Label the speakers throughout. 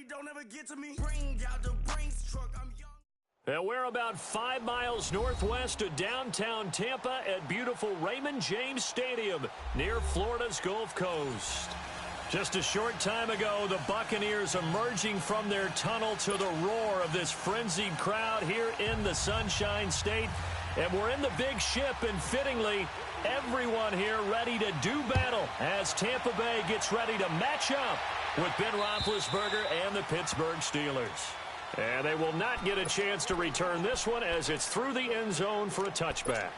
Speaker 1: don't ever get to me. Bring out the Brinks truck, I'm young.
Speaker 2: And we're about 5 miles northwest of downtown Tampa at beautiful Raymond James Stadium near Florida's Gulf Coast. Just a short time ago, the Buccaneers emerging from their tunnel to the roar of this frenzied crowd here in the Sunshine State. And we're in the big ship, and fittingly, everyone here ready to do battle as Tampa Bay gets ready to match up with Ben Roethlisberger and the Pittsburgh Steelers. And they will not get a chance to return this one as it's through the end zone for a touchback.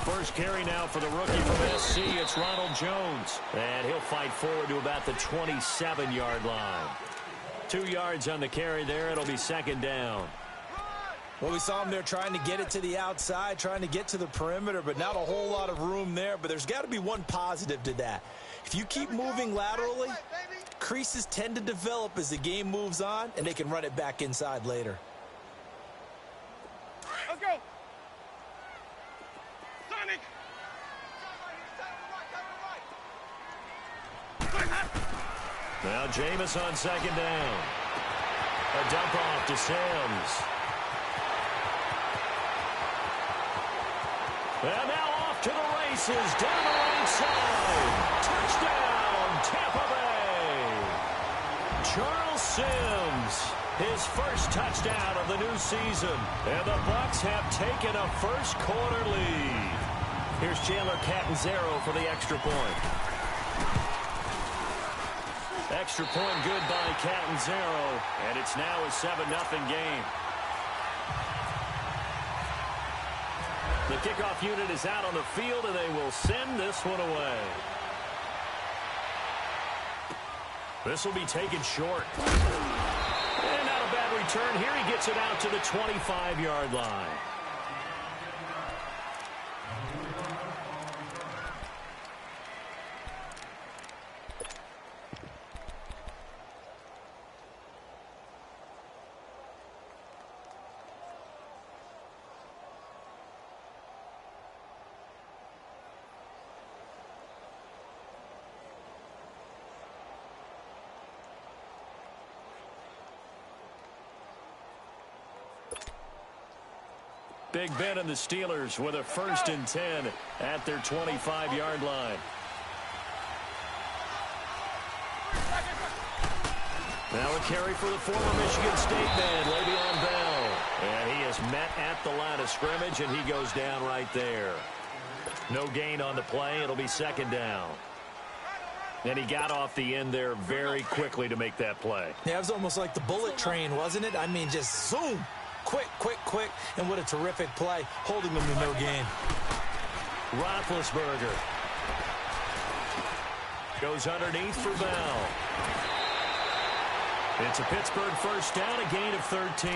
Speaker 2: First carry now for the rookie from SC. It's Ronald Jones. And he'll fight forward to about the 27-yard line. 2 yards on the carry there. It'll be second down.
Speaker 3: Well, we saw him there trying to get it to the outside, trying to get to the perimeter, but not a whole lot of room there. But there's got to be one positive to that. If you keep moving laterally, creases tend to develop as the game moves on, and they can run it back inside later.
Speaker 4: Let's go.
Speaker 2: Now Jameis on second down. A dump off to Sims. And now off to the races down the right side. Touchdown, Tampa Bay. Charles Sims, his first touchdown of the new season. And the Bucs have taken a first quarter lead. Here's Chandler Catanzaro for the extra point. Extra point good by Catanzaro, and it's now a 7-0 game. The kickoff unit is out on the field, and they will send this one away. This will be taken short. And not a bad return. Here he gets it out to the 25-yard line. Big Ben and the Steelers with a 1st and 10 at their 25-yard line. Now a carry for the former Michigan State man, Le'Veon Bell. And he is met at the line of scrimmage, and he goes down right there. No gain on the play. It'll be second down. And he got off the end there very quickly to make that play.
Speaker 3: Yeah, it was almost like the bullet train, wasn't it? I mean, just zoom. Quick, quick, quick, and what a terrific play, holding them to no gain.
Speaker 2: Roethlisberger goes underneath for Bell. It's a Pittsburgh first down, a gain of 13.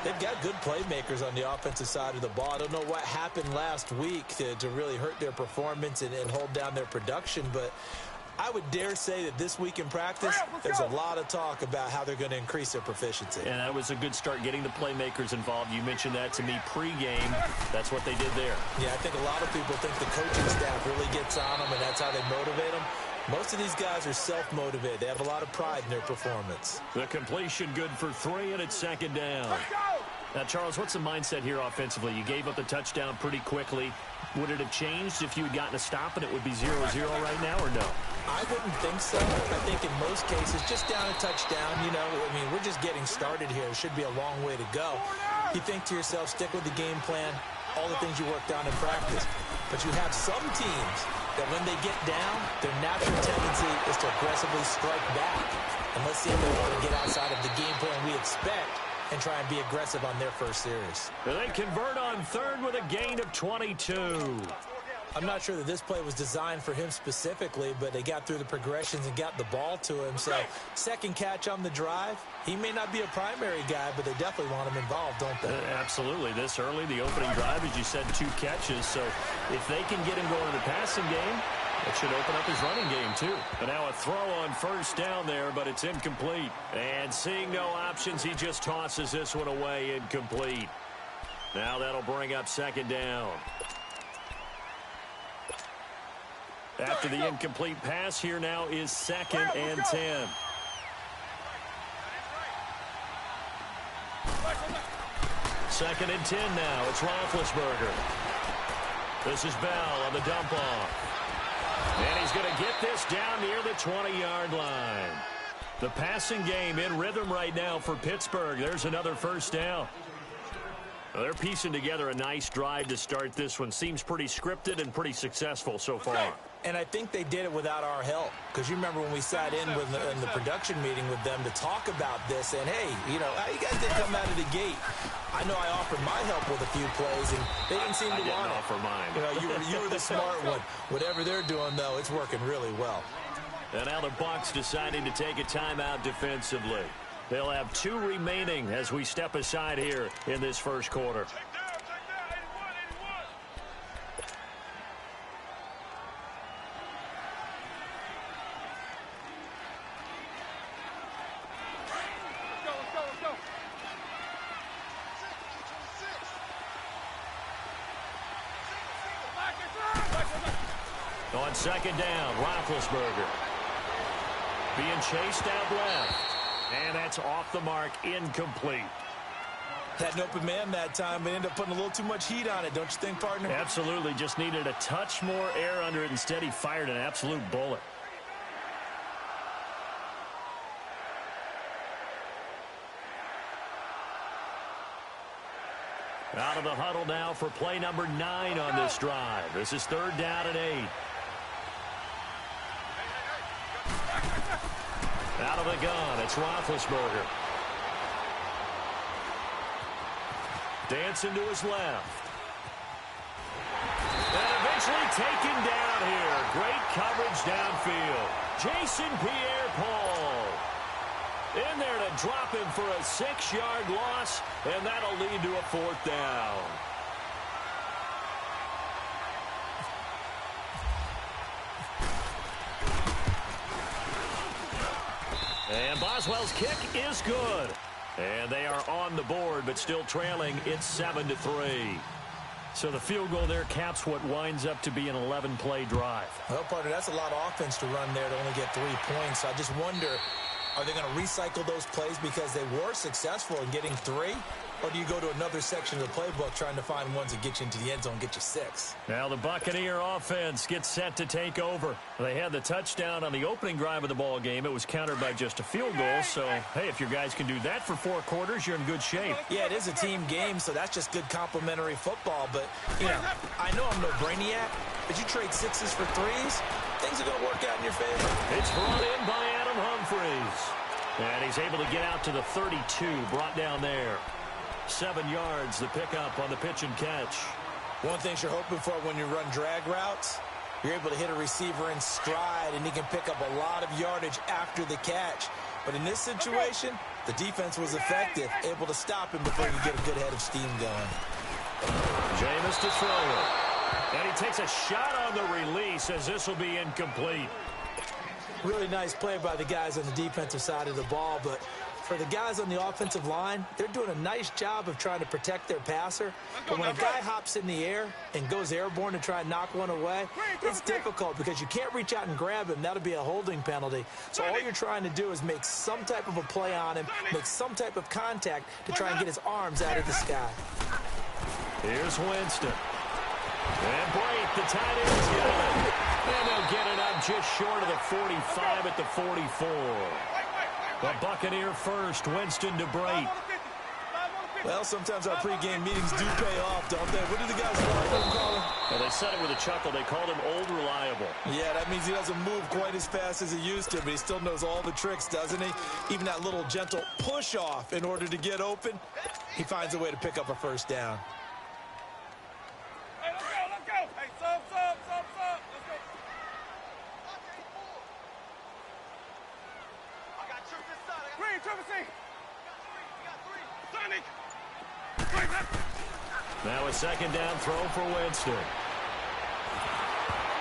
Speaker 3: They've got good playmakers on the offensive side of the ball. I don't know what happened last week to really hurt their performance and hold down their production, but I would dare say that this week in practice, there's a lot of talk about how they're going to increase their proficiency.
Speaker 2: And that was a good start, getting the playmakers involved. You mentioned that to me pregame. That's what they did there.
Speaker 3: Yeah, I think a lot of people think the coaching staff really gets on them, and that's how they motivate them. Most of these guys are self-motivated. They have a lot of pride in their performance.
Speaker 2: The completion good for 3, and it's second down. Now, Charles, what's the mindset here offensively? You gave up the touchdown pretty quickly. Would it have changed if you had gotten a stop and it would be 0-0 right now, or no?
Speaker 3: I wouldn't think so. I think in most cases, just down a touchdown, you know, I mean, we're just getting started here. It should be a long way to go. You think to yourself, stick with the game plan, all the things you worked on in practice. But you have some teams that when they get down, their natural tendency is to aggressively strike back. And let's see if they want to get outside of the game plan we expect and try and be aggressive on their first series.
Speaker 2: They convert on third with a gain of 22.
Speaker 3: I'm not sure that this play was designed for him specifically, but they got through the progressions and got the ball to him. So second catch on the drive. He may not be a primary guy, but they definitely want him involved, don't they?
Speaker 2: Absolutely. This early, the opening drive, as you said, 2 catches. So if they can get him going in the passing game, it should open up his running game, too. And now a throw on first down there, but it's incomplete. And seeing no options, he just tosses this one away, incomplete. Now that'll bring up second down. After the incomplete pass, here now is 2nd and 10. Second and 10 now. It's Roethlisberger. This is Bell on the dump off. And he's going to get this down near the 20-yard line. The passing game in rhythm right now for Pittsburgh. There's another first down. Well, they're piecing together a nice drive to start this one. Seems pretty scripted and pretty successful so far.
Speaker 3: And I think they did it without our help. Because you remember when we sat in the production meeting with them to talk about this. And, hey, you know, you guys didn't come out of the gate. I know I offered my help with a few plays, and they didn't seem to want it.
Speaker 2: I didn't offer mine.
Speaker 3: You know, you were the smart one. Whatever they're doing, though, it's working really well.
Speaker 2: And now the Bucs deciding to take a timeout defensively. They'll have 2 remaining as we step aside here in this first quarter. On second down, Roethlisberger being chased out left. And that's off the mark, incomplete.
Speaker 3: Had an open man that time, but ended up putting a little too much heat on it, don't you think, partner?
Speaker 2: Absolutely. Just needed a touch more air under it. Instead, he fired an absolute bullet. Out of the huddle now for play number 9 on this drive. This is 3rd down and 8. Out of the gun, it's Roethlisberger. Dancing to his left. And eventually taken down here. Great coverage downfield. Jason Pierre-Paul in there to drop him for a 6-yard loss, and that'll lead to a 4th down. And Boswell's kick is good. And they are on the board, but still trailing. It's 7-3. So the field goal there caps what winds up to be an 11-play drive.
Speaker 3: Well, partner, that's a lot of offense to run there to only get 3 points. So I just wonder, are they going to recycle those plays because they were successful in getting 3? Or do you go to another section of the playbook trying to find ones that get you into the end zone, get you 6?
Speaker 2: Now the Buccaneer offense gets set to take over. They had the touchdown on the opening drive of the ball game. It was countered by just a field goal. So, hey, if your guys can do that for 4 quarters, you're in good shape.
Speaker 3: Yeah, it is a team game, so that's just good complimentary football. But, you know, I know I'm no brainiac, but you trade 6s for 3s, things are going to work out in your favor.
Speaker 2: It's brought in by Adam Humphries. And he's able to get out to the 32, brought down there. 7 yards, the pickup on the pitch and catch.
Speaker 3: One thing you're hoping for when you run drag routes, you're able to hit a receiver in stride, and he can pick up a lot of yardage after the catch. But in this situation, the defense was effective, able to stop him before he could get a good head of steam going.
Speaker 2: Jameis to throw it. And he takes a shot on the release as this will be incomplete.
Speaker 3: Really nice play by the guys on the defensive side of the ball, but for the guys on the offensive line, they're doing a nice job of trying to protect their passer. But when a guy hops in the air and goes airborne to try and knock one away, it's difficult because you can't reach out and grab him. That'll be a holding penalty. So all you're trying to do is make some type of a play on him, make some type of contact to try and get his arms out of the sky. Here's Winston.
Speaker 2: And Brate, the tight end's got it. And they'll get it up just short of the 45 at the 44. The Buccaneer first, Winston to Brate.
Speaker 3: Well, sometimes our pregame meetings do pay off, don't they? What did the guys call him?
Speaker 2: Well, they said it with a chuckle. They called him Old Reliable.
Speaker 3: Yeah, that means he doesn't move quite as fast as he used to, but he still knows all the tricks, doesn't he? Even that little gentle push-off in order to get open, he finds a way to pick up a first down.
Speaker 1: Hey, let's go, let's go. Hey, sub.
Speaker 2: Now a second down throw for Winston.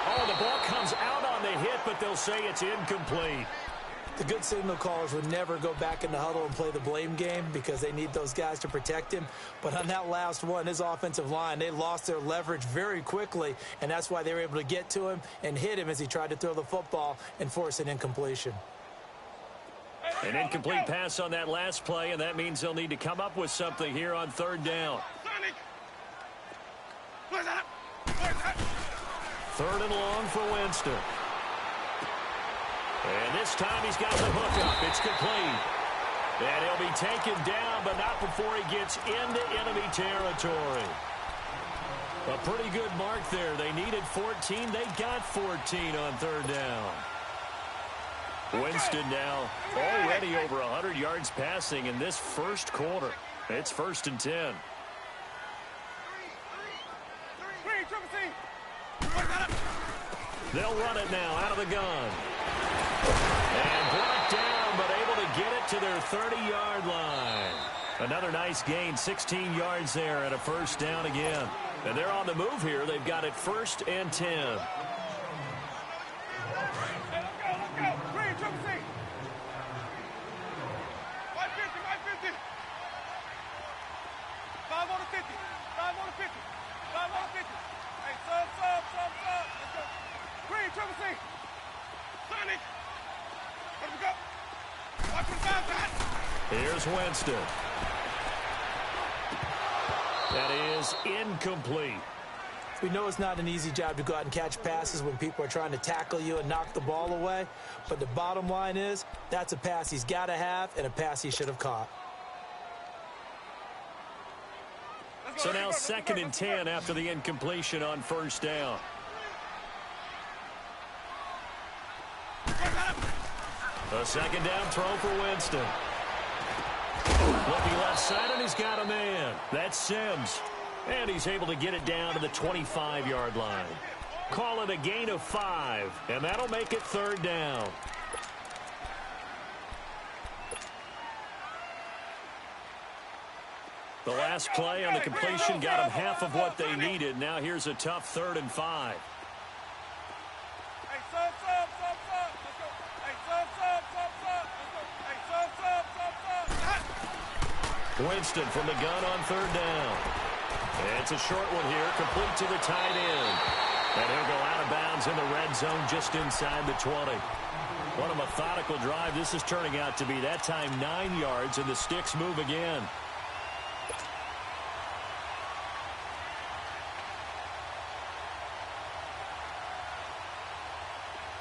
Speaker 2: Oh, the ball comes out on the hit, but they'll say it's incomplete.
Speaker 3: The good signal callers would never go back in the huddle and play the blame game because they need those guys to protect him. But on that last one, his offensive line, they lost their leverage very quickly, and that's why they were able to get to him and hit him as he tried to throw the football and force an incompletion.
Speaker 2: An incomplete pass on that last play, and that means they'll need to come up with something here on third down. Third and long for Winston. And this time he's got the hook up. It's complete. And he'll be taken down, but not before he gets into enemy territory. A pretty good mark there. They needed 14. They got 14 on third down. Winston now already over 100 yards passing in this first quarter. It's 1st and 10. They'll run it now out of the gun. And brought down, but able to get it to their 30-yard line. Another nice gain, 16 yards there and a first down again. And they're on the move here. They've got it 1st and 10. Here's Winston. That is incomplete.
Speaker 3: We know it's not an easy job to go out and catch passes when people are trying to tackle you and knock the ball away. But the bottom line is, that's a pass he's got to have and a pass he should have caught.
Speaker 2: So now 2nd and 10 after the incompletion on first down. A second down throw for Winston. Looking left side, and he's got a man. That's Sims. And he's able to get it down to the 25-yard line. Call it a gain of 5, and that'll make it 3rd down. The last play on the completion got them half of what they needed. Now here's a tough 3rd and 5. Winston from the gun on 3rd down. It's a short one here, complete to the tight end. And he'll go out of bounds in the red zone just inside the 20. What a methodical drive this is turning out to be. That time 9 yards, and the sticks move again.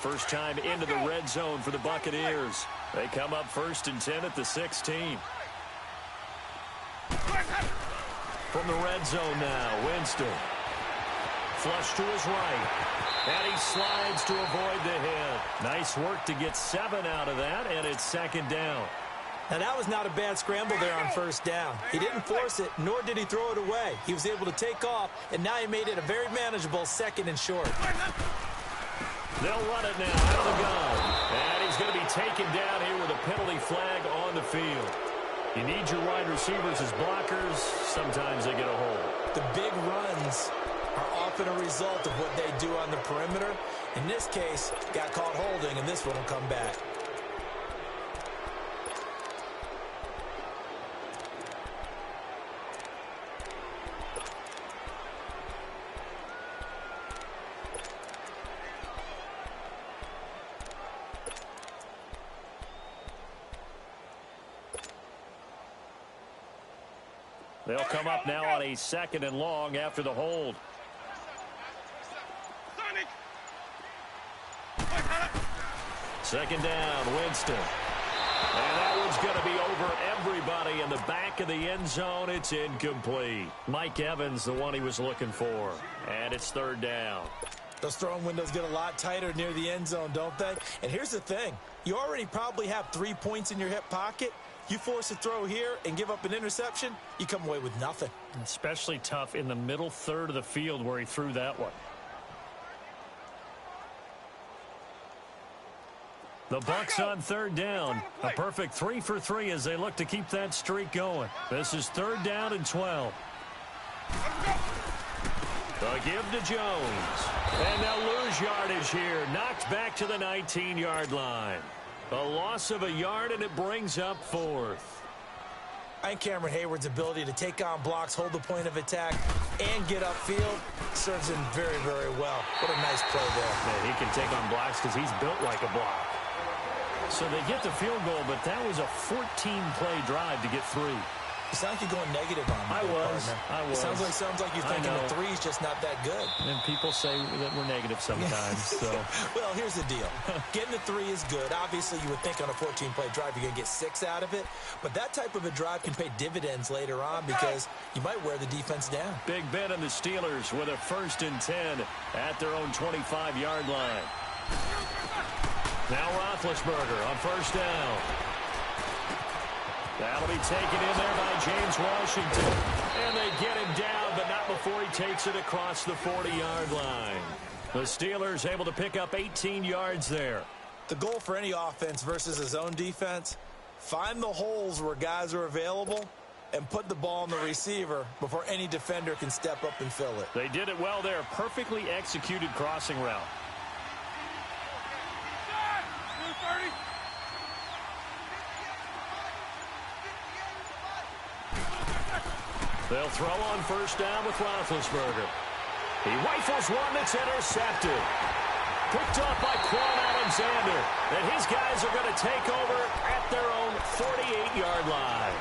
Speaker 2: First time into the red zone for the Buccaneers. They come up 1st and 10 at the 16. From the red zone now, Winston. Flush to his right. And he slides to avoid the hit. Nice work to get 7 out of that, and it's 2nd down.
Speaker 3: Now, that was not a bad scramble there on first down. He didn't force it, nor did he throw it away. He was able to take off, and now he made it a very manageable 2nd and short.
Speaker 2: They'll run it now out of the gun. And he's going to be taken down here with a penalty flag on the field. You need your wide receivers as blockers. Sometimes they get a hold.
Speaker 3: The big runs are often a result of what they do on the perimeter. In this case, got caught holding, and this one will come back.
Speaker 2: They'll come up now on a 2nd and long after the hold. Second down, Winston. And that one's going to be over everybody in the back of the end zone. It's incomplete. Mike Evans, the one he was looking for. And it's 3rd down.
Speaker 3: Those throwing windows get a lot tighter near the end zone, don't they? And here's the thing. You already probably have 3 points in your hip pocket. You force a throw here and give up an interception, you come away with nothing.
Speaker 2: Especially tough in the middle third of the field where he threw that one. The Bucs on third down. A perfect 3 for 3 as they look to keep that streak going. This is 3rd down and 12. The give to Jones. And they'll lose yardage here. Knocked back to the 19-yard line. A loss of a yard, and it brings up 4th.
Speaker 3: I think Cameron Hayward's ability to take on blocks, hold the point of attack, and get upfield serves him very, very well. What a nice play there.
Speaker 2: Man, he can take on blocks because he's built like a block. So they get the field goal, but that was a 14-play drive to get 3.
Speaker 3: You sound like you're going negative on me.
Speaker 2: I was.
Speaker 3: It sounds like you're thinking the 3's just not that good.
Speaker 2: And people say that we're negative sometimes. So.
Speaker 3: Well, here's the deal. Getting the 3 is good. Obviously, you would think on a 14-play drive you're going to get 6 out of it. But that type of a drive can pay dividends later on because you might wear the defense down.
Speaker 2: Big Ben and the Steelers with a 1st and 10 at their own 25-yard line. Now Roethlisberger on 1st down. That'll be taken in there by James Washington. And they get him down, but not before he takes it across the 40-yard line. The Steelers able to pick up 18 yards there.
Speaker 3: The goal for any offense versus his own defense, find the holes where guys are available and put the ball on the receiver before any defender can step up and fill it.
Speaker 2: They did it well there. Perfectly executed crossing route. They'll throw on 1st down with Roethlisberger. He rifles one that's intercepted. Picked up by Quan Alexander. And his guys are going to take over at their own 48-yard line.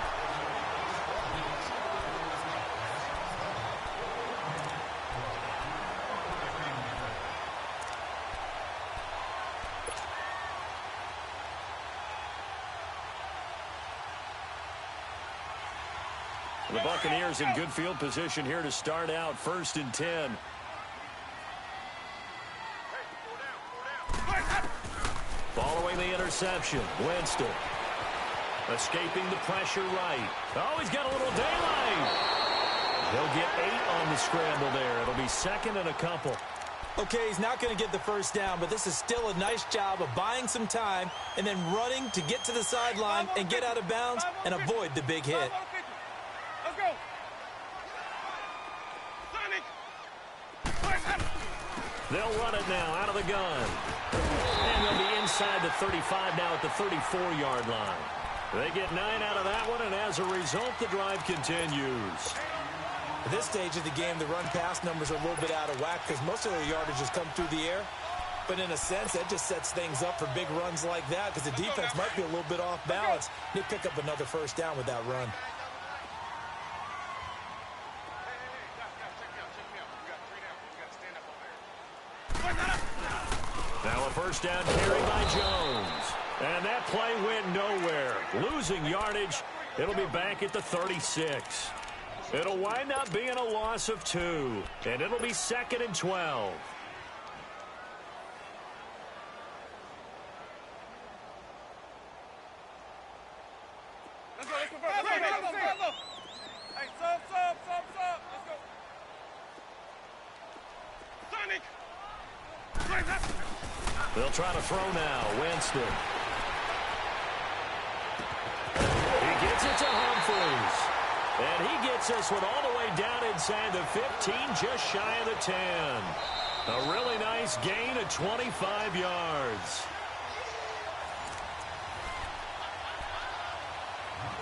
Speaker 2: The Buccaneers in good field position here to start out 1st and 10. Following the interception, Winston escaping the pressure right. Oh, he's got a little daylight. He'll get 8 on the scramble there. It'll be 2nd and a couple.
Speaker 3: Okay, he's not going to get the 1st down, but this is still a nice job of buying some time and then running to get to the sideline and get out of bounds and avoid the big hit.
Speaker 2: They'll run it now out of the gun. And they'll be inside the 35 now at the 34-yard line. They get 9 out of that one, and as a result, the drive continues.
Speaker 3: At this stage of the game, the run-pass numbers are a little bit out of whack because most of their yardage has come through the air. But in a sense, that just sets things up for big runs like that because the defense might be a little bit off balance. They pick up another 1st down with that run.
Speaker 2: Now a 1st down carry by Jones. And that play went nowhere. Losing yardage. It'll be back at the 36. It'll wind up being a loss of 2. And it'll be 2nd and 12. They'll try to throw now. Winston. He gets it to Humphries. And he gets this one all the way down inside the 15, just shy of the 10. A really nice gain of 25 yards.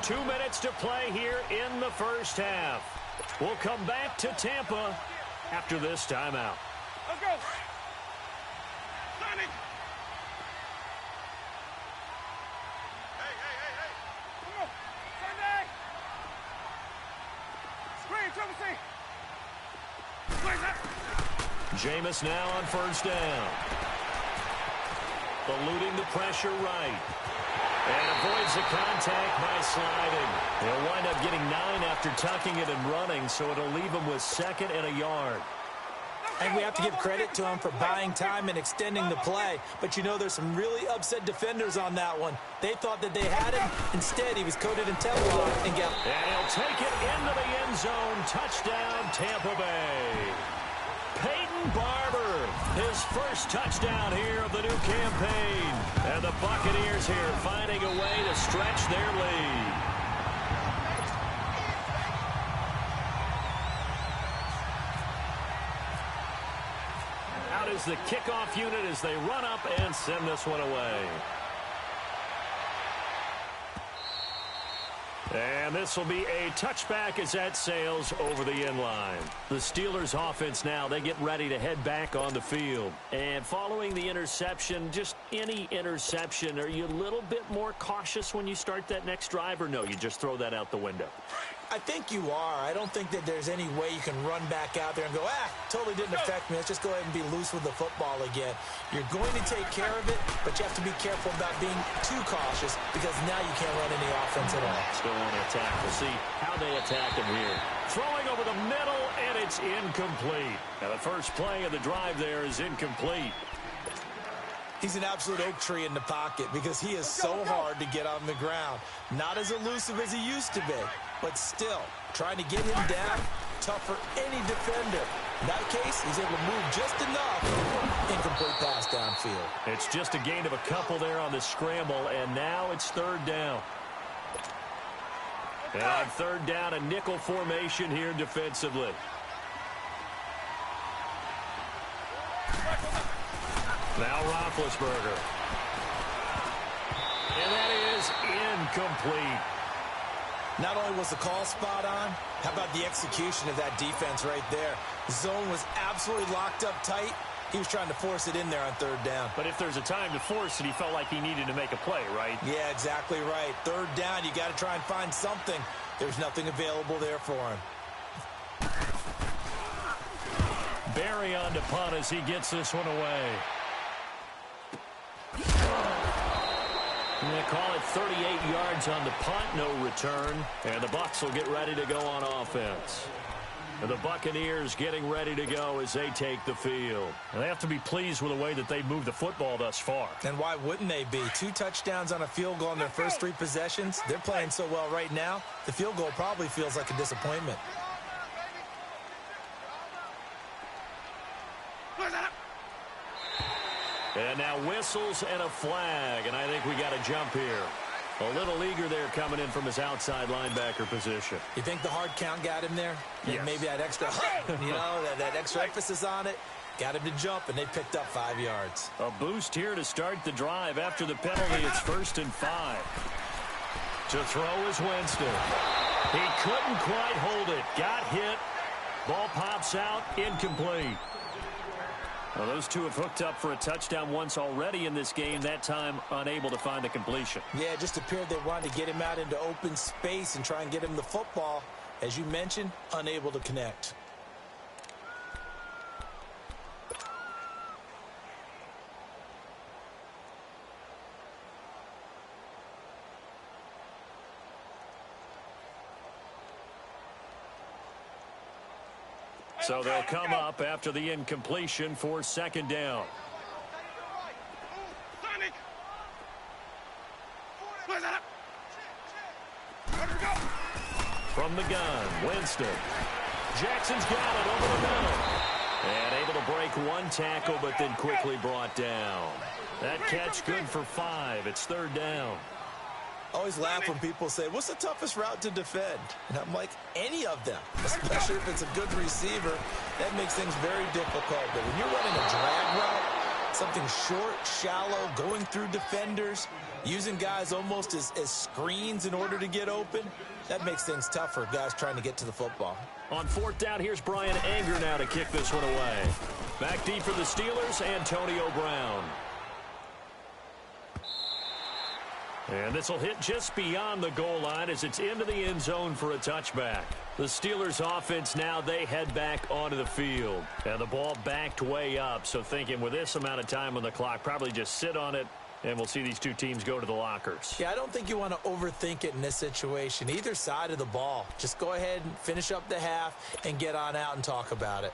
Speaker 2: 2 minutes to play here in the 1st half. We'll come back to Tampa after this timeout.
Speaker 1: Let's go. Sonic. Hey. Come on. Sunday. Screen, triple C. Where's that?
Speaker 2: Jameis now on 1st down. Eluding the pressure right. And avoids the contact by sliding. He'll wind up getting 9 after tucking it and running, so it'll leave him with 2nd and a yard.
Speaker 3: And we have to give credit to him for buying time and extending the play. But, you know, there's some really upset defenders on that one. They thought that they had him. Instead, he was coated in Teflon and got...
Speaker 2: And he'll take it into the end zone. Touchdown, Tampa Bay. Peyton Barber, his first touchdown here of the new campaign. And the Buccaneers here finding a way to stretch their lead. Out is the kickoff unit as they run up and send this one away. And this will be a touchback as that sails over the end line. The Steelers offense now, they get ready to head back on the field. And following the interception, just any interception, are you a little bit more cautious when you start that next drive, or no, you just throw that out the window?
Speaker 3: I think you are. I don't think that there's any way you can run back out there and go, totally didn't affect me. Let's just go ahead and be loose with the football again. You're going to take care of it, but you have to be careful about being too cautious because now you can't run any offense at all.
Speaker 2: Still want to attack. We'll see how they attack him here. Throwing over the middle, and it's incomplete. Now the first play of the drive there is incomplete.
Speaker 3: He's an absolute oak tree in the pocket because he is so hard to get on the ground. Not as elusive as he used to be, but still, trying to get him down, tough for any defender. In that case, he's able to move just enough. Incomplete pass downfield.
Speaker 2: It's just a gain of a couple there on the scramble, and now it's third down. And on third down, a nickel formation here defensively. Now Roethlisberger. And that is incomplete.
Speaker 3: Not only was the call spot on, how about the execution of that defense right there? The zone was absolutely locked up tight. He was trying to force it in there on third down.
Speaker 2: But if there's a time to force it, he felt like he needed to make a play, right?
Speaker 3: Yeah, exactly right. Third down, you got to try and find something. There's nothing available there for him.
Speaker 2: Barry on to punt as he gets this one away. And they call it 38 yards on the punt, no return. And the Bucs will get ready to go on offense. And the Buccaneers getting ready to go as they take the field. And they have to be pleased with the way that they've moved the football thus far.
Speaker 3: And why wouldn't they be? 2 touchdowns on a field goal in their first 3 possessions. They're playing so well right now, the field goal probably feels like a disappointment.
Speaker 2: And now whistles and a flag, and I think we got a jump here. A little eager there coming in from his outside linebacker position.
Speaker 3: You think the hard count got him there?
Speaker 2: Yes.
Speaker 3: Maybe that extra, that extra emphasis on it got him to jump, and they picked up 5 yards.
Speaker 2: A boost here to start the drive. After the penalty, it's 1st and 5. To throw is Winston. He couldn't quite hold it. Got hit. Ball pops out. Incomplete. Well, those two have hooked up for a touchdown once already in this game, that time unable to find the completion.
Speaker 3: Yeah, it just appeared they wanted to get him out into open space and try and get him the football. As you mentioned, unable to connect.
Speaker 2: So they'll come up after the incompletion for 2nd down. From the gun, Winston. Jackson's got it over the middle. And able to break one tackle, but then quickly brought down. That catch good for 5. It's 3rd down.
Speaker 3: I always laugh when people say, what's the toughest route to defend? And I'm like, any of them, especially if it's a good receiver. That makes things very difficult. But when you're running a drag route, something short, shallow, going through defenders, using guys almost as screens in order to get open, that makes things tough for guys trying to get to the football.
Speaker 2: On 4th down, here's Brian Anger now to kick this one away. Back deep for the Steelers, Antonio Brown. And this will hit just beyond the goal line as it's into the end zone for a touchback. The Steelers offense now, they head back onto the field. And the ball backed way up, so thinking with this amount of time on the clock, probably just sit on it, and we'll see these two teams go to the lockers.
Speaker 3: Yeah, I don't think you want to overthink it in this situation. Either side of the ball. Just go ahead and finish up the half and get on out and talk about it.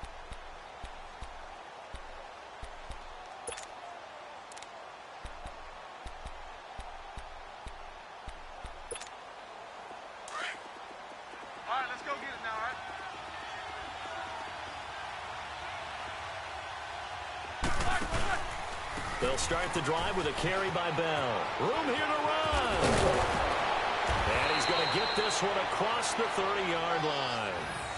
Speaker 2: They'll start the drive with a carry by Bell. Room here to run. And he's going to get this one across the 30-yard line.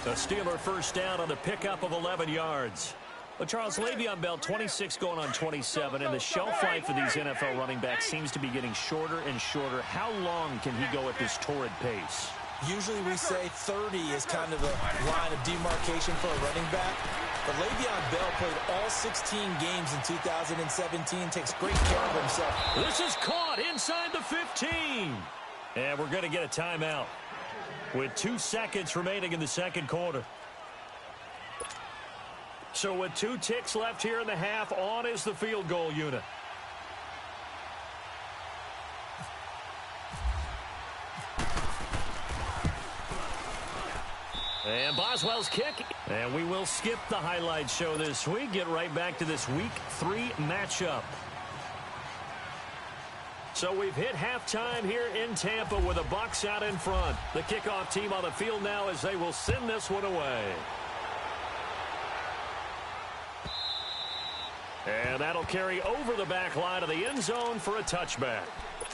Speaker 2: A Steeler first down on the pickup of 11 yards. Well, Charles, Le'Veon Bell, 26 going on 27, and the shelf life of these NFL running backs seems to be getting shorter and shorter. How long can he go at this torrid pace?
Speaker 3: Usually we say 30 is kind of the line of demarcation for a running back. But Le'Veon Bell played all 16 games in 2017, takes great care of himself.
Speaker 2: This is caught inside the 15. And we're going to get a timeout with 2 seconds remaining in the second quarter. So with 2 ticks left here in the half, on is the field goal unit. And Boswell's kick. And we will skip the highlight show this week. Get right back to this Week 3 matchup. So we've hit halftime here in Tampa with the Bucs out in front. The kickoff team on the field now as they will send this one away. And that'll carry over the back line of the end zone for a touchback.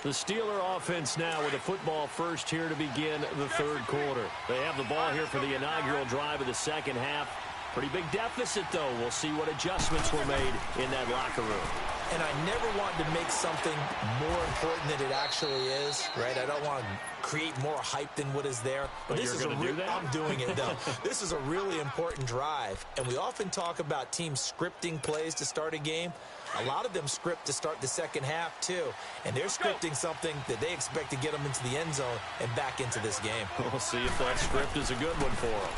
Speaker 2: The Steeler offense now with a football first here to begin the third quarter. They have the ball here for the inaugural drive of the second half. Pretty big deficit, though. We'll see what adjustments were made in that locker room.
Speaker 3: And I never want to make something more important than it actually is, right? I don't want to create more hype than what is there.
Speaker 2: But this is going to do that?
Speaker 3: I'm doing it, though. This is a really important drive. And we often talk about teams scripting plays to start a game. A lot of them script to start the second half, too. And they're scripting something that they expect to get them into the end zone and back into this game.
Speaker 2: We'll see if that script is a good one for them.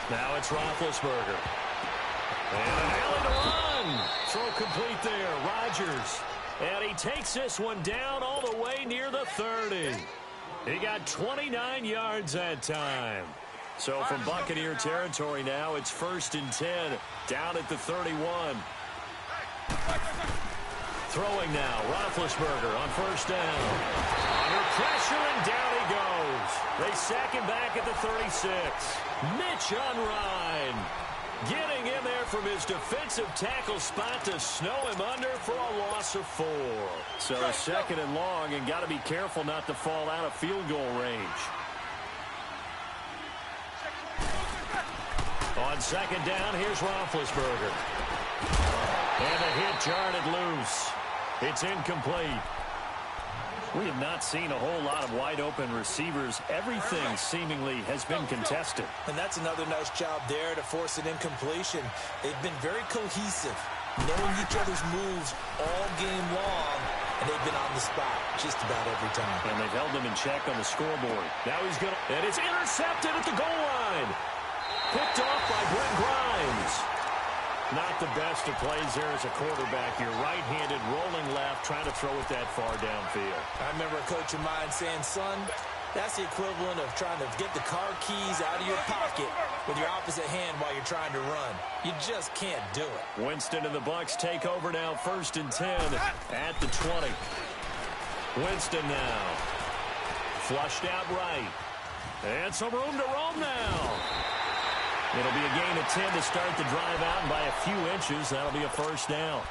Speaker 2: Now it's Roethlisberger. And an alley to run. Throw complete there. Rodgers. And he takes this one down all the way near the 30. He got 29 yards that time. So from Buccaneer territory now, it's 1st and 10. Down at the 31. Throwing now. Roethlisberger on first down. Under pressure, and down he goes. They sack him back at the 36. Mitch on Ryan. Getting in there from his defensive tackle spot to snow him under for a loss of 4. So 2nd and long, and got to be careful not to fall out of field goal range. On 2nd down, here's Roethlisberger. And the hit jarred it loose. It's incomplete. We have not seen a whole lot of wide-open receivers. Everything seemingly has been contested.
Speaker 3: And that's another nice job there to force an incompletion. They've been very cohesive, knowing each other's moves all game long, and they've been on the spot just about every time.
Speaker 2: And they've held them in check on the scoreboard. Now he's going to... And it's intercepted at the goal line. Picked off by Brent Grimes. Not the best of plays there as a quarterback. You're right-handed, rolling left, trying to throw it that far downfield.
Speaker 3: I remember a coach of mine saying, son, that's the equivalent of trying to get the car keys out of your pocket with your opposite hand while you're trying to run. You just can't do it.
Speaker 2: Winston and the Bucs take over now, 1st and 10 at the 20. Winston now. Flushed out right. And some room to roam now. It'll be a gain of 10 to start the drive out, and by a few inches, that'll be a first down.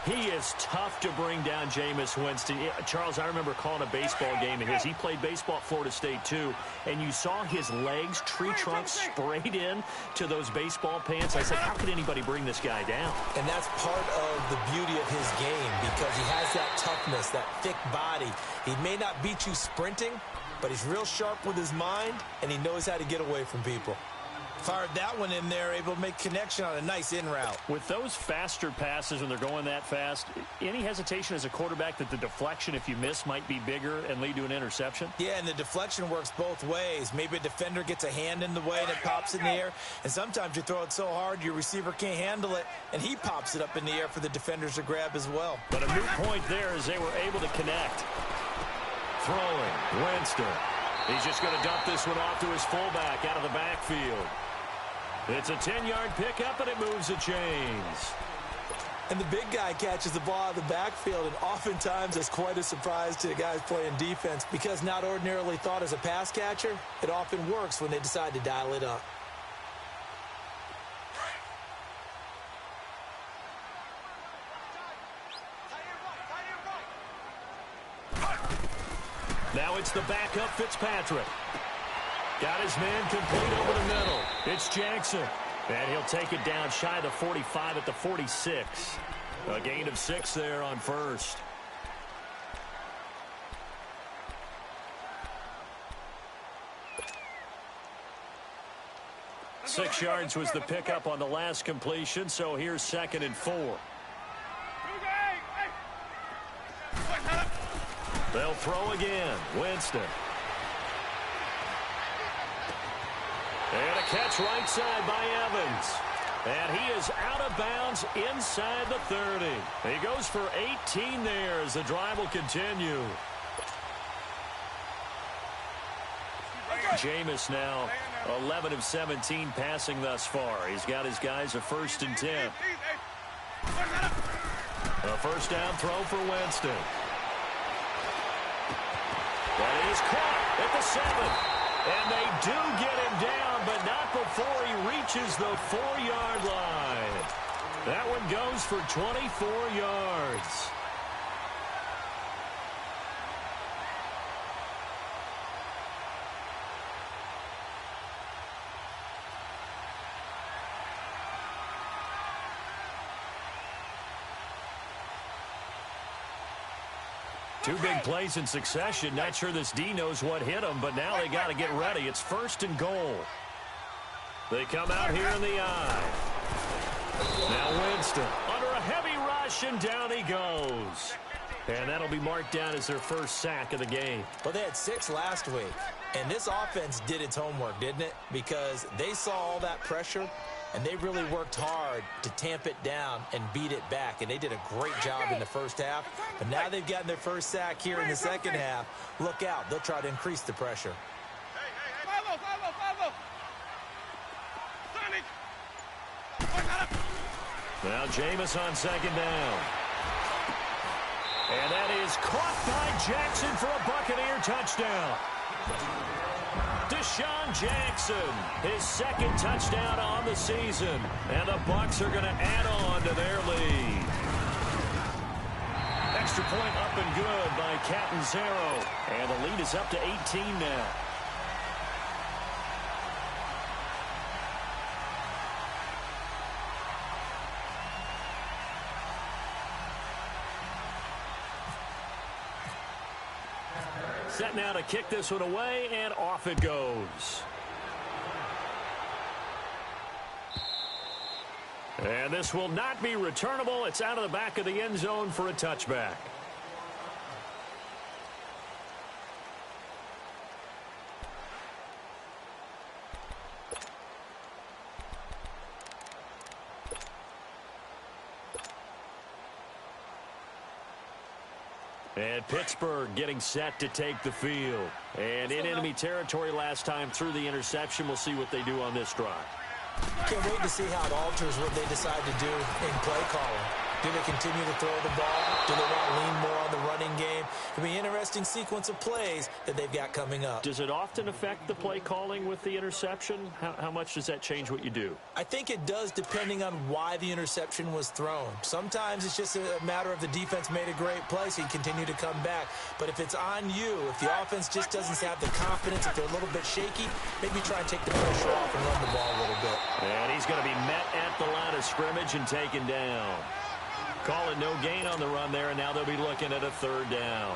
Speaker 2: He is tough to bring down, Jameis Winston. Charles, I remember calling a baseball game of his. He played baseball at Florida State, too, and you saw his legs, tree trunks sprayed in to those baseball pants. I said, how could anybody bring this guy down?
Speaker 3: And that's part of the beauty of his game, because he has that toughness, that thick body. He may not beat you sprinting, but he's real sharp with his mind, and he knows how to get away from people. Fired that one in there, able to make connection on a nice in route.
Speaker 2: With those faster passes when they're going that fast, any hesitation as a quarterback that the deflection, if you miss, might be bigger and lead to an interception?
Speaker 3: Yeah, and the deflection works both ways. Maybe a defender gets a hand in the way and it pops in the air, and sometimes you throw it so hard your receiver can't handle it, and he pops it up in the air for the defenders to grab as well.
Speaker 2: But a moot point there as they were able to connect. Throwing, Winston. He's just going to dump this one off to his fullback out of the backfield. It's a 10-yard pickup, and it moves the chains.
Speaker 3: And the big guy catches the ball out of the backfield, and oftentimes it's quite a surprise to the guys playing defense, because not ordinarily thought as a pass catcher, it often works when they decide to dial it up.
Speaker 2: Now it's the backup Fitzpatrick. Got his man complete over the middle. It's Jackson. And he'll take it down shy of the 45 at the 46. A gain of 6 there on first. Six yards was the pickup on the last completion, so here's 2nd and 4. They'll throw again. Winston. And a catch right side by Evans. And he is out of bounds inside the 30. He goes for 18 there as the drive will continue. Jameis now 11 of 17 passing thus far. He's got his guys a 1st and 10. A first down throw for Winston. That is caught at the 7. And they do get him down, but not before he reaches the 4-yard line. That one goes for 24 yards. Two big plays in succession. Not sure this D knows what hit him, but now they got to get ready. It's 1st and goal. They come out here in the eye. Now Winston under a heavy rush, and down he goes. And that'll be marked down as their first sack of the game.
Speaker 3: Well, they had 6 last week, and this offense did its homework, didn't it? Because they saw all that pressure, and they really worked hard to tamp it down and beat it back. And they did a great job in the first half. But now they've gotten their first sack here in the second half. Look out. They'll try to increase the pressure.
Speaker 2: Now Jameis on 2nd down. And that is caught by Jackson for a Buccaneer touchdown. Deshaun Jackson, his 2nd touchdown on the season. And the Bucs are going to add on to their lead. Extra point up and good by Cainmusik38. And the lead is up to 18 now. Set now to kick this one away, and off it goes. And this will not be returnable. It's out of the back of the end zone for a touchback. And Pittsburgh getting set to take the field. And in enemy territory last time through the interception. We'll see what they do on this drive.
Speaker 3: Can't wait to see how it alters what they decide to do in play calling. Do they continue to throw the ball? Do they want to lean more on the running game? It'll be an interesting sequence of plays that they've got coming up.
Speaker 2: Does it often affect the play calling with the interception? How much does that change what you do?
Speaker 3: I think it does, depending on why the interception was thrown. Sometimes it's just a matter of the defense made a great play, so you continue to come back. But if it's on you, if the offense just doesn't have the confidence, if they're a little bit shaky, maybe try and take the pressure off and run the ball a little bit.
Speaker 2: And he's going to be met at the line of scrimmage and taken down. Calling no gain on the run there, and now they'll be looking at a 3rd down.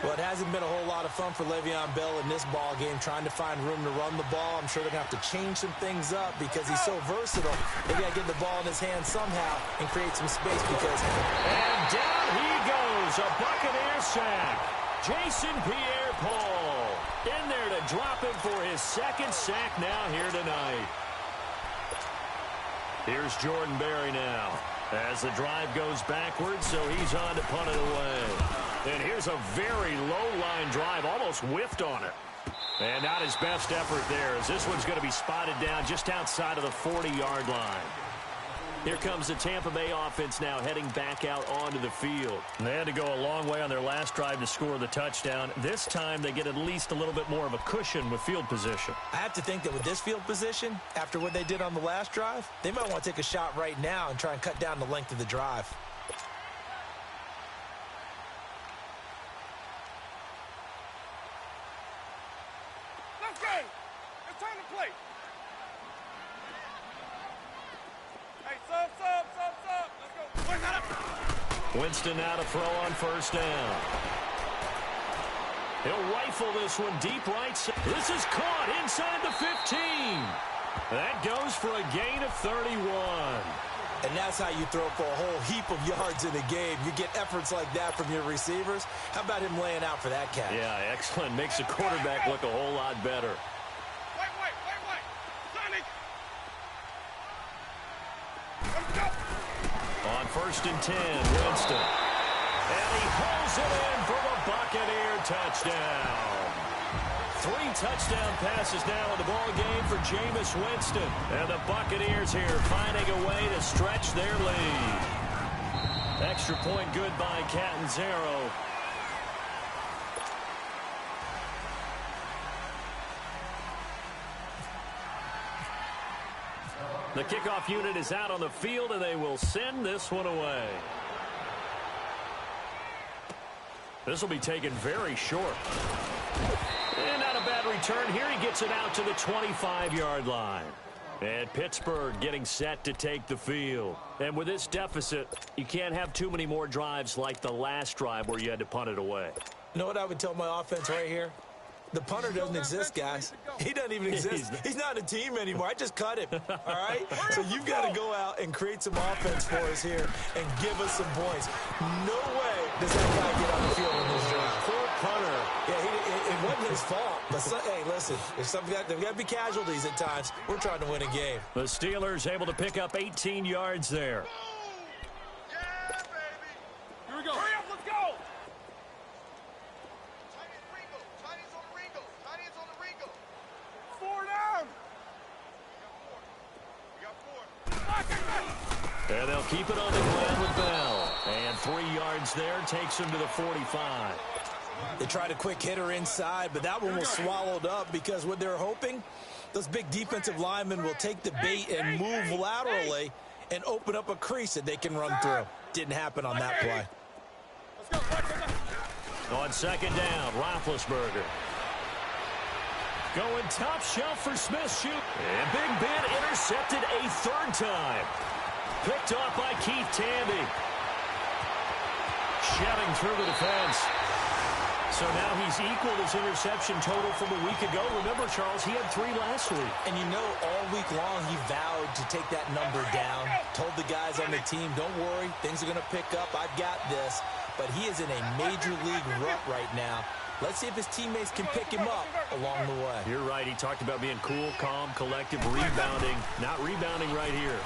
Speaker 3: Well, it hasn't been a whole lot of fun for Le'Veon Bell in this ball game, trying to find room to run the ball. I'm sure they're going to have to change some things up because he's so versatile. They got to get the ball in his hands somehow and create some space because...
Speaker 2: And down he goes, a Buccaneer sack. Jason Pierre-Paul in there to drop him for his 2nd sack now here tonight. Here's Jordan Berry now. As the drive goes backwards, so he's on to punt it away. And here's a very low-line drive, almost whiffed on it. And not his best effort there, as this one's going to be spotted down just outside of the 40-yard line. Here comes the Tampa Bay offense now heading back out onto the field. And they had to go a long way on their last drive to score the touchdown. This time they get at least a little bit more of a cushion with field position.
Speaker 3: I have to think that with this field position, after what they did on the last drive, they might want to take a shot right now and try and cut down the length of the drive.
Speaker 1: go. It's time to play. Hey, sub. Let's go. Where's that up?
Speaker 2: Winston now to throw on first down. He'll rifle this one deep right side. This is caught inside the 15. That goes for a gain of 31.
Speaker 3: And that's how you throw for a whole heap of yards in a game. You get efforts like that from your receivers. How about him laying out for that catch?
Speaker 2: Yeah, excellent. Makes the quarterback look a whole lot better.
Speaker 1: Wait. Sonic. Let's go.
Speaker 2: On first and 10, Winston. And he pulls it in for the Buccaneer touchdown. 3 touchdown passes now in the ball game for Jameis Winston. And the Buccaneers here finding a way to stretch their lead. Extra point good by Catanzaro. The kickoff unit is out on the field, and they will send this one away. This will be taken very short. And not a bad return here. He gets it out to the 25-yard line. And Pittsburgh getting set to take the field. And with this deficit, you can't have too many more drives like the last drive where you had to punt it away.
Speaker 3: You know what I would tell my offense right here? The punter doesn't exist, guys. He doesn't even exist. He's not a team anymore. I just cut him, all right? So you've got to go out and create some offense for us here and give us some points. No way does that guy get on the field in this drive.
Speaker 2: Poor punter.
Speaker 3: Yeah, it wasn't his fault. But, hey, listen, there's got to be casualties at times. We're trying to win a game.
Speaker 2: The Steelers able to pick up 18 yards there.
Speaker 1: Yeah, baby. Here we go. Hurry up, let's go. Chinese on the Ringo. 4 down. We got 4.
Speaker 2: And they'll keep it on the ground with Bell. And 3 yards there takes him to the 45.
Speaker 3: They tried a quick hitter inside, but that one was swallowed up because what they're hoping, those big defensive linemen will take the bait and move laterally and open up a crease that they can run through. Didn't happen on that play.
Speaker 2: On second down, Roethlisberger. Going top shelf for Smith. Shoot. And Big Ben intercepted a 3rd time. Picked off by Keith Tandy. Shedding through the defense. So now he's equaled his interception total from a week ago. Remember, Charles, he had 3 last week.
Speaker 3: And you know, all week long he vowed to take that number down. Told the guys on the team, don't worry, things are going to pick up. I've got this. But he is in a major league rut right now. Let's see if his teammates can pick him up along the way.
Speaker 2: You're right. He talked about being cool, calm, collective, rebounding. Not rebounding right here.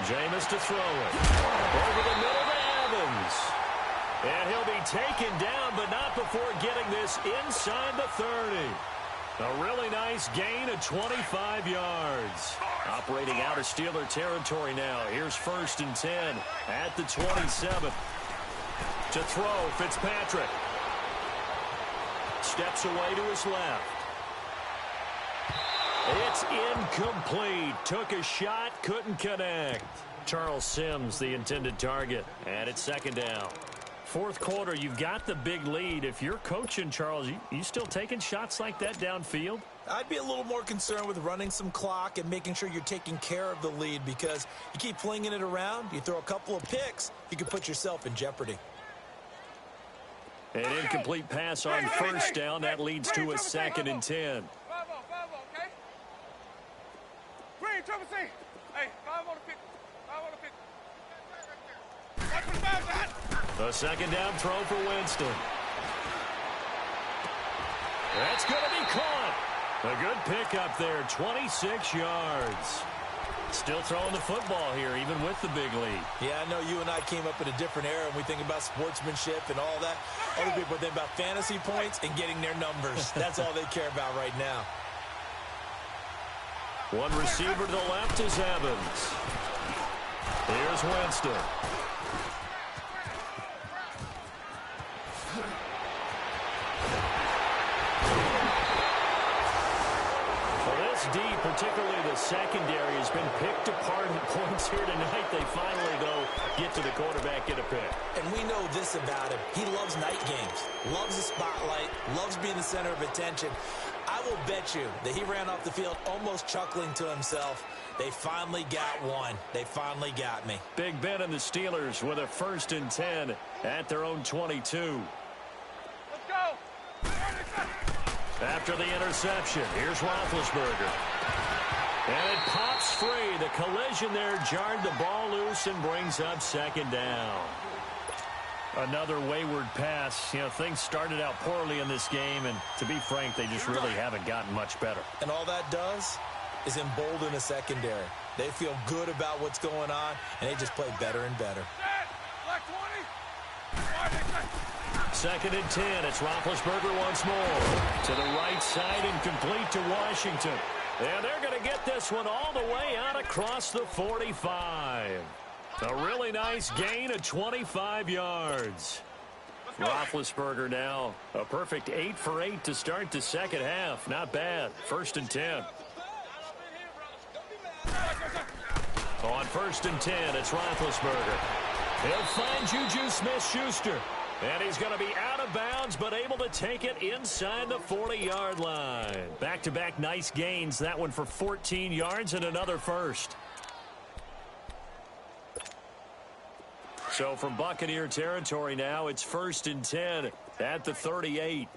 Speaker 2: Jameis to throw it. Over the middle to Evans. And he'll be taken down, but not before getting this inside the 30. A really nice gain of 25 yards. Operating out of Steeler territory now. Here's first and 10 at the 27. To throw, Fitzpatrick. Steps away to his left. It's incomplete. Took a shot, couldn't connect. Charles Sims, the intended target. And it's second down. 4th quarter, you've got the big lead. If you're coaching, Charles, you still taking shots like that downfield?
Speaker 3: I'd be a little more concerned with running some clock and making sure you're taking care of the lead because you keep flinging it around, you throw a couple of picks, you can put yourself in jeopardy.
Speaker 2: An incomplete pass on first down. That leads to a 2nd and 10.
Speaker 1: 5 okay? Green, Trevor C. Hey, 5 on the pick. 5 on the pick. Watch for the 5, Matt.
Speaker 2: A second down throw for Winston. That's going to be caught. A good pickup there, 26 yards. Still throwing the football here, even with the big lead.
Speaker 3: Yeah, I know you and I came up in a different era, and we think about sportsmanship and all that. Other people think about fantasy points and getting their numbers. That's all they care about right now.
Speaker 2: One receiver to the left is Evans. Here's Winston. Deep, particularly the secondary, has been picked apart at points here tonight. They finally, though, get to the quarterback, get a pick.
Speaker 3: And we know this about him. He loves night games, loves the spotlight, loves being the center of attention. I I will bet you that he ran off the field almost chuckling to himself. They finally got one. They finally got me.
Speaker 2: Big Ben and the Steelers with a 1st and 10 at their own 22.
Speaker 1: Let's go.
Speaker 2: After the interception, here's Roethlisberger. And it pops free. The collision there jarred the ball loose and brings up 2nd down. Another wayward pass. You know, things started out poorly in this game, and to be frank, they just really haven't gotten much better.
Speaker 3: And all that does is embolden the secondary. They feel good about what's going on, and they just play better and better.
Speaker 1: Black 20.
Speaker 2: 2nd and 10. It's Roethlisberger once more. To the right side and complete to Washington. And they're going to get this one all the way out across the 45. A really nice gain of 25 yards. Roethlisberger now a perfect 8 for 8 to start the second half. Not bad. 1st and 10. On 1st and 10, it's Roethlisberger. He'll find Juju Smith-Schuster. And he's going to be out of bounds, but able to take it inside the 40-yard line. Back-to-back nice gains. That one for 14 yards and another first. So from Buccaneer territory now, it's 1st and 10 at the 38.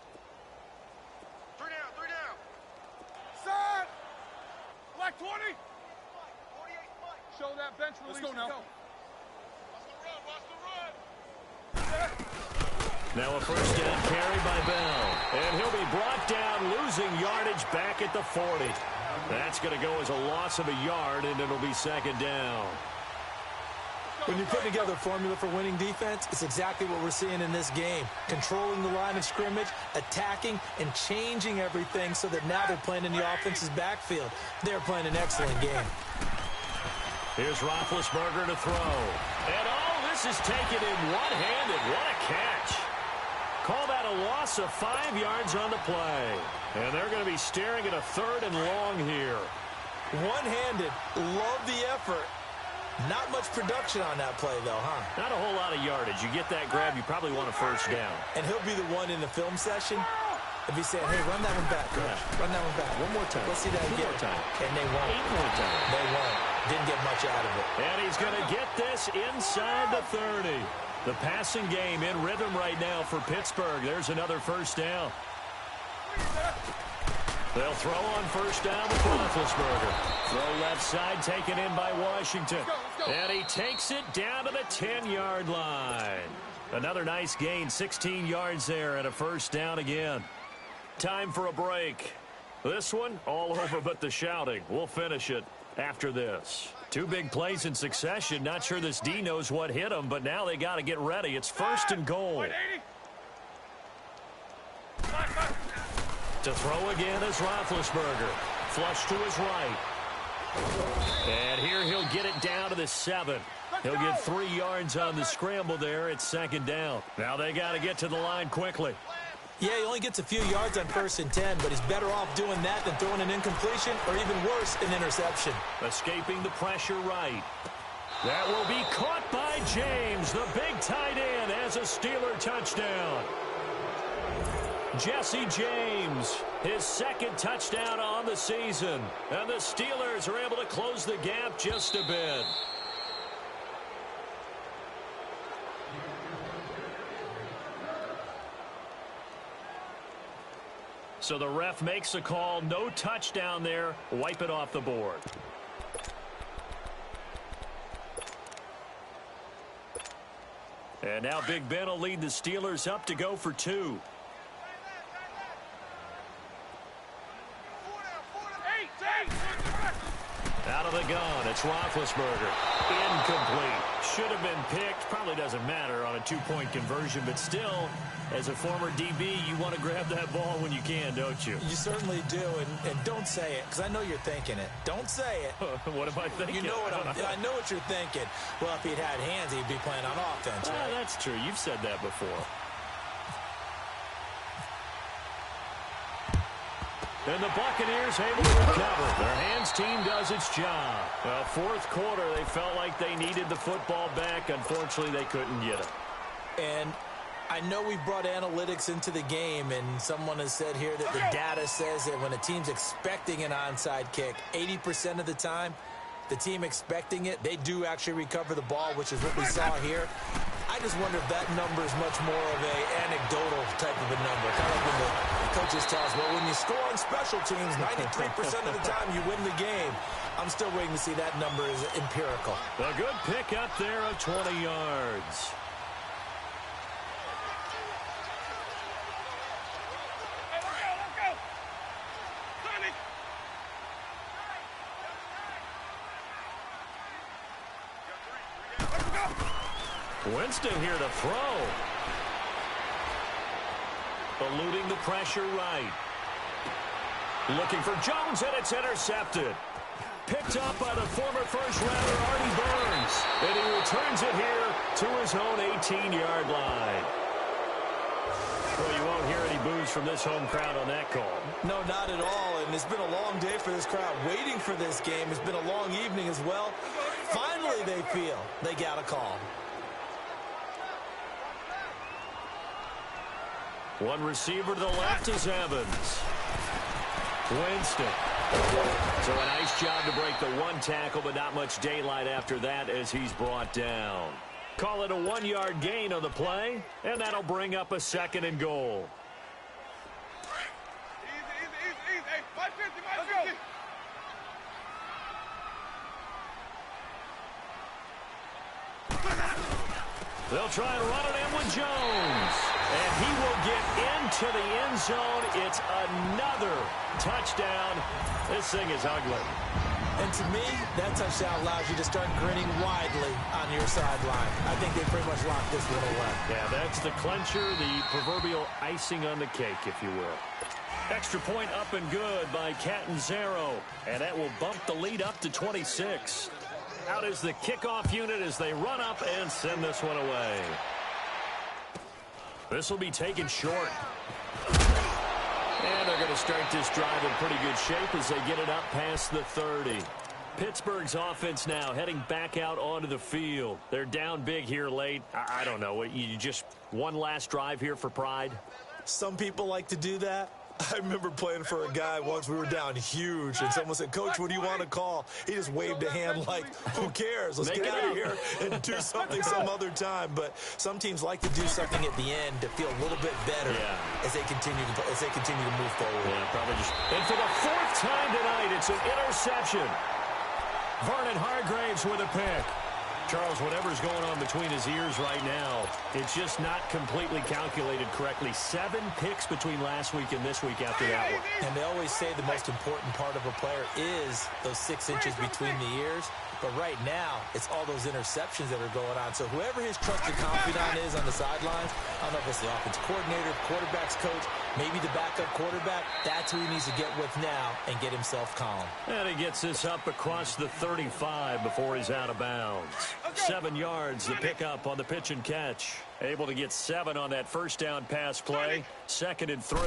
Speaker 1: 3 down. Side. Black 20. Show that bench release. Let's go now. Watch the run.
Speaker 2: Now a 1st down carry by Bell. And he'll be brought down, losing yardage back at the 40. That's going to go as a loss of a yard, and it'll be 2nd down.
Speaker 3: When you put together a formula for winning defense, it's exactly what we're seeing in this game. Controlling the line of scrimmage, attacking, and changing everything so that now they're playing in the offense's backfield. They're playing an excellent game.
Speaker 2: Here's Roethlisberger to throw. And this is taken in one-handed. What a catch. Call that a loss of 5 yards on the play. And they're going to be staring at a 3rd and long here.
Speaker 3: One-handed. Love the effort. Not much production on that play, though, huh?
Speaker 2: Not a whole lot of yardage. You get that grab, you probably want a 1st down.
Speaker 3: And he'll be the one in the film session if he's saying, hey, run that one back, coach. Run that one back.
Speaker 2: One more time.
Speaker 3: Let's see that again.
Speaker 2: One more time.
Speaker 3: And they won't.
Speaker 2: 8 more times.
Speaker 3: They won't. Didn't get much out of it.
Speaker 2: And he's going to get this inside the 30. The passing game in rhythm right now for Pittsburgh. There's another 1st down. They'll throw on 1st down with Roethlisberger. Throw left side taken in by Washington. And he takes it down to the 10-yard line. Another nice gain, 16 yards there and a 1st down again. Time for a break. This one, all over but the shouting. We'll finish it after this. 2 big plays in succession. Not sure this D knows what hit him, but now they got to get ready. It's 1st and goal. To throw again is Roethlisberger. Flush to his right. And here he'll get it down to the 7. He'll get 3 yards on the scramble there. It's 2nd down. Now they got to get to the line quickly.
Speaker 3: Yeah, he only gets a few yards on 1st and 10, but he's better off doing that than throwing an incompletion or even worse, an interception.
Speaker 2: Escaping the pressure right. That will be caught by James. The big tight end has a Steeler touchdown. Jesse James, his 2nd touchdown on the season. And the Steelers are able to close the gap just a bit. So the ref makes a call. No touchdown there. Wipe it off the board. And now Big Ben will lead the Steelers up to go for 2. Out of the gun, it's Roethlisberger. Incomplete. Should have been picked. Probably doesn't matter on a 2-point conversion, but still, as a former DB, you want to grab that ball when you can, don't you?
Speaker 3: You certainly do, and don't say it, because I know you're thinking it. Don't say it.
Speaker 2: What am I thinking?
Speaker 3: You know what I know what you're thinking. Well, if he'd had hands, he'd be playing on offense, right?
Speaker 2: That's true. You've said that before. And the Buccaneers able to recover. Their hands team does its job. Well, 4th quarter, they felt like they needed the football back. Unfortunately, they couldn't get it.
Speaker 3: And I know we brought analytics into the game, and someone has said here that the data says that when a team's expecting an onside kick, 80% of the time, the team expecting it, they do actually recover the ball, which is what we saw here. I just wonder if that number is much more of a anecdotal type of a number. Kind of like when the coaches tell us, well, when you score on special teams, 93% of the time you win the game. I'm still waiting to see that number is empirical.
Speaker 2: A good pick up there of 20 yards. Winston here to throw. Eluding the pressure right. Looking for Jones, and it's intercepted. Picked up by the former first-rounder Artie Burns. And he returns it here to his own 18-yard line. Well, you won't hear any boos from this home crowd on that call.
Speaker 3: No, not at all. And it's been a long day for this crowd. Waiting for this game. It's been a long evening as well. Finally, they feel they got a call.
Speaker 2: One receiver to the left is Evans. Winston. So a nice job to break the one tackle, but not much daylight after that as he's brought down. Call it a 1-yard gain on the play, and that'll bring up a 2nd and goal.
Speaker 1: Easy. Hey, 550.
Speaker 2: They'll try and run it in with Jones. And he will get into the end zone. It's another touchdown. This thing is ugly.
Speaker 3: And to me, that touchdown allows you to start grinning widely on your sideline. I think they pretty much locked this one away.
Speaker 2: Yeah, that's the clincher, the proverbial icing on the cake, if you will. Extra point up and good by Catanzaro. And that will bump the lead up to 26. Out is the kickoff unit as they run up and send this one away. This will be taken short. And they're going to start this drive in pretty good shape as they get it up past the 30. Pittsburgh's offense now heading back out onto the field. They're down big here late. I don't know. You just one last drive here for pride?
Speaker 3: Some people like to do that. I remember playing for a guy once. We were down huge, and someone said, "Coach, what do you want to call?" He just waved a hand like, "Who cares? Let's get out of here and do something some other time." But some teams like to do something at the end to feel a little bit better as they continue to move forward.
Speaker 2: Yeah, probably just. And for the 4th time tonight, it's an interception. Vernon Hargraves with a pick. Charles, whatever's going on between his ears right now, it's just not completely calculated correctly. 7 picks between last week and this week after that one.
Speaker 3: And they always say the most important part of a player is those 6 inches between the ears. But right now, it's all those interceptions that are going on. So whoever his trusted confidant is on the sidelines, I don't know if it's the offense coordinator, quarterback's coach, maybe the backup quarterback, that's who he needs to get with now and get himself calm.
Speaker 2: And he gets this up across the 35 before he's out of bounds. 7 yards, the pickup on the pitch and catch. Able to get 7 on that first down pass play. 2nd and 3.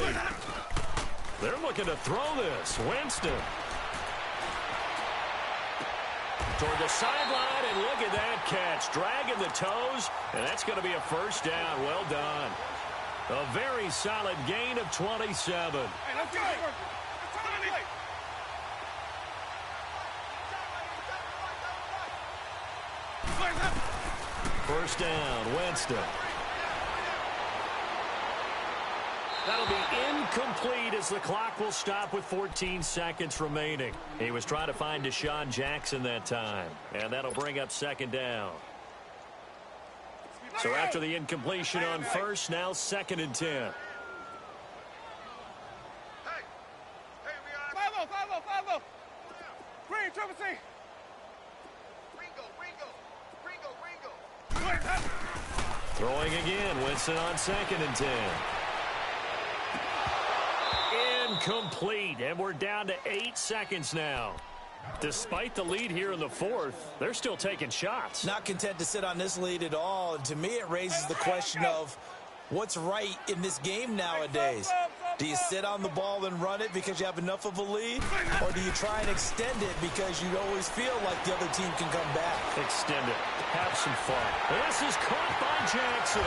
Speaker 2: They're looking to throw this. Winston. Toward the sideline, and look at that catch. Dragging the toes, and that's going to be a first down. Well done. A very solid gain of 27.
Speaker 1: Hey, let's go.
Speaker 2: First down, Winston. That'll be incomplete as the clock will stop with 14 seconds remaining. He was trying to find Deshaun Jackson that time, and that'll bring up 2nd down. So after the incompletion on first, now 2nd and 10.
Speaker 1: Hey, we are 5-0. Green, triple C. Ringo.
Speaker 2: Throwing again, Winston on 2nd and 10. Incomplete, and we're down to 8 seconds now. Despite the lead here in the 4th, they're still taking shots.
Speaker 3: Not content to sit on this lead at all. And to me, it raises the question of what's right in this game nowadays. Do you sit on the ball and run it because you have enough of a lead? Or do you try and extend it because you always feel like the other team can come back?
Speaker 2: Extend it. Have some fun. This is caught by Jackson.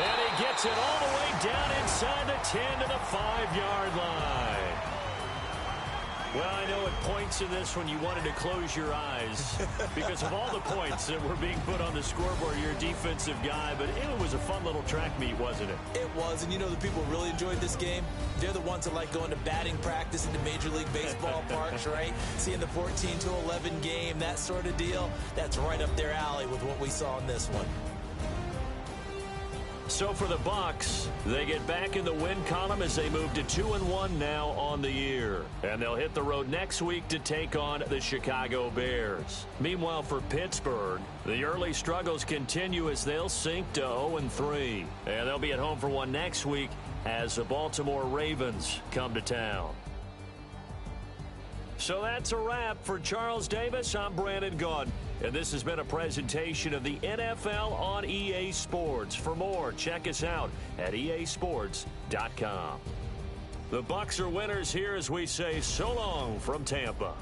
Speaker 2: And he gets it all the way down inside the 10 to the 5-yard line. Well, I know at points in this one you wanted to close your eyes because of all the points that were being put on the scoreboard. You're a defensive guy, but it was a fun little track meet, wasn't it?
Speaker 3: It was, and you know the people really enjoyed this game? They're the ones that like going to batting practice into Major League Baseball parks, right? Seeing the 14-11 game, that sort of deal. That's right up their alley with what we saw in this one.
Speaker 2: So for the Bucs, they get back in the win column as they move to 2-1 now on the year. And they'll hit the road next week to take on the Chicago Bears. Meanwhile, for Pittsburgh, the early struggles continue as they'll sink to 0-3. And they'll be at home for one next week as the Baltimore Ravens come to town. So that's a wrap. For Charles Davis, I'm Brandon Gaudin. And this has been a presentation of the NFL on EA Sports. For more, check us out at easports.com. The Bucs are winners here as we say so long from Tampa.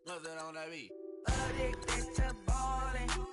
Speaker 4: Nothing on that beat. Addicted to ballin'.